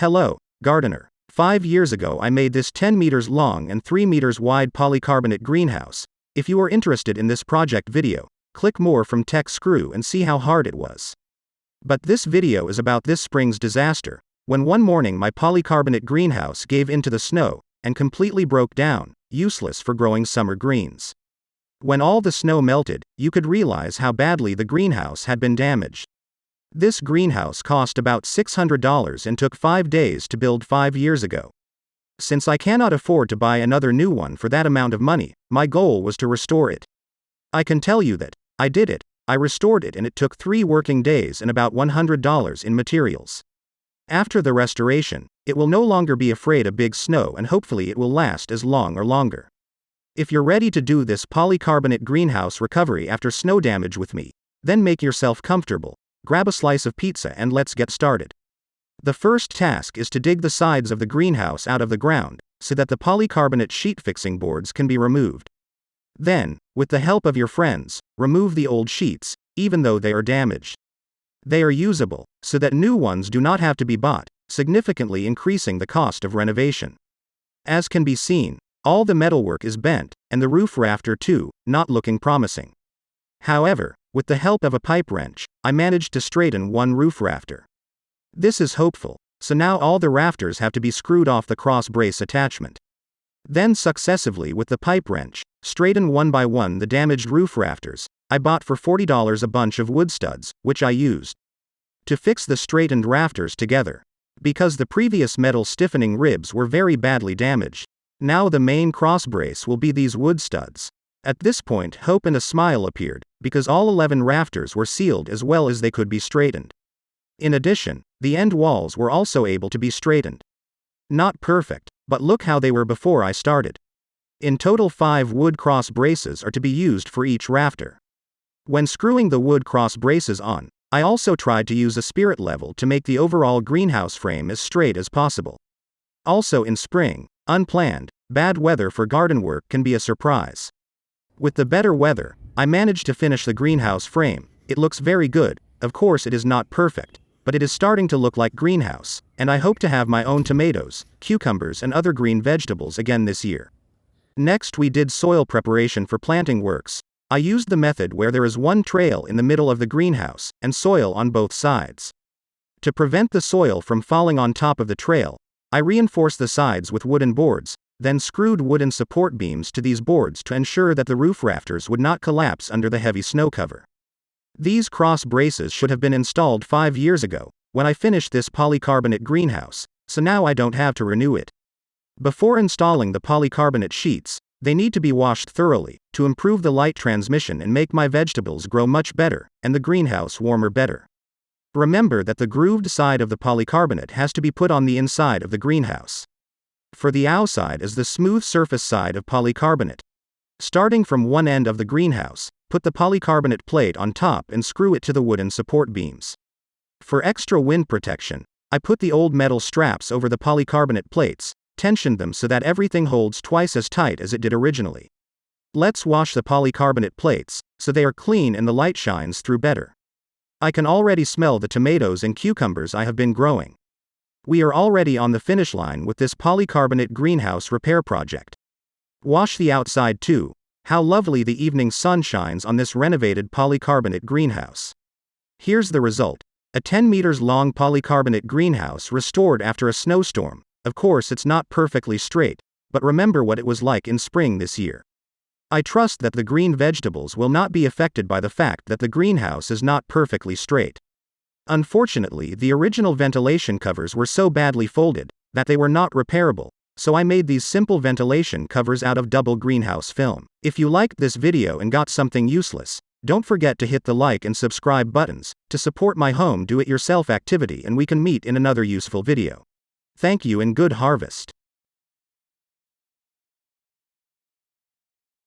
Hello, gardener. 5 years ago I made this 10 meters long and 3 meters wide polycarbonate greenhouse. If you are interested in this project video, click more from Techscrew and see how hard it was. But this video is about this spring's disaster, when one morning my polycarbonate greenhouse gave in to the snow, and completely broke down, useless for growing summer greens. When all the snow melted, you could realize how badly the greenhouse had been damaged. This greenhouse cost about $600 and took 5 days to build 5 years ago. Since I cannot afford to buy another new one for that amount of money, my goal was to restore it. I can tell you that I did it. I restored it and it took 3 working days and about $100 in materials. After the restoration, it will no longer be afraid of big snow and hopefully it will last as long or longer. If you're ready to do this polycarbonate greenhouse recovery after snow damage with me, then make yourself comfortable, grab a slice of pizza and let's get started. The first task is to dig the sides of the greenhouse out of the ground, so that the polycarbonate sheet fixing boards can be removed. Then, with the help of your friends, remove the old sheets, even though they are damaged. They are usable, so that new ones do not have to be bought, significantly increasing the cost of renovation. As can be seen, all the metalwork is bent, and the roof rafter too, not looking promising. However, with the help of a pipe wrench, I managed to straighten one roof rafter. This is hopeful, so now all the rafters have to be screwed off the cross brace attachment. Then successively with the pipe wrench, straighten one by one the damaged roof rafters. I bought for $40 a bunch of wood studs, which I used to fix the straightened rafters together. Because the previous metal stiffening ribs were very badly damaged, now the main cross brace will be these wood studs. At this point hope and a smile appeared, because all 11 rafters were sealed as well as they could be straightened. In addition, the end walls were also able to be straightened. Not perfect, but look how they were before I started. In total 5 wood cross braces are to be used for each rafter. When screwing the wood cross braces on, I also tried to use a spirit level to make the overall greenhouse frame as straight as possible. Also in spring, unplanned, bad weather for garden work can be a surprise. With the better weather, I managed to finish the greenhouse frame. It looks very good. Of course it is not perfect, but it is starting to look like greenhouse, and I hope to have my own tomatoes, cucumbers and other green vegetables again this year. Next we did soil preparation for planting works. I used the method where there is one trail in the middle of the greenhouse, and soil on both sides. To prevent the soil from falling on top of the trail, I reinforced the sides with wooden boards, then screwed wooden support beams to these boards to ensure that the roof rafters would not collapse under the heavy snow cover. These cross braces should have been installed 5 years ago, when I finished this polycarbonate greenhouse, so now I don't have to renew it. Before installing the polycarbonate sheets, they need to be washed thoroughly, to improve the light transmission and make my vegetables grow much better, and the greenhouse warmer better. Remember that the grooved side of the polycarbonate has to be put on the inside of the greenhouse. For the outside is the smooth surface side of polycarbonate. Starting from one end of the greenhouse, put the polycarbonate plate on top and screw it to the wooden support beams. For extra wind protection, I put the old metal straps over the polycarbonate plates, tensioned them so that everything holds twice as tight as it did originally. Let's wash the polycarbonate plates, so they are clean and the light shines through better. I can already smell the tomatoes and cucumbers I have been growing. We are already on the finish line with this polycarbonate greenhouse repair project. Wash the outside too. How lovely the evening sun shines on this renovated polycarbonate greenhouse. Here's the result. A 10 meters long polycarbonate greenhouse restored after a snowstorm. Of course it's not perfectly straight, but remember what it was like in spring this year. I trust that the green vegetables will not be affected by the fact that the greenhouse is not perfectly straight. Unfortunately, the original ventilation covers were so badly folded that they were not repairable, so I made these simple ventilation covers out of double greenhouse film. If you liked this video and got something useless, don't forget to hit the like and subscribe buttons to support my home do-it-yourself activity, and we can meet in another useful video. Thank you and good harvest.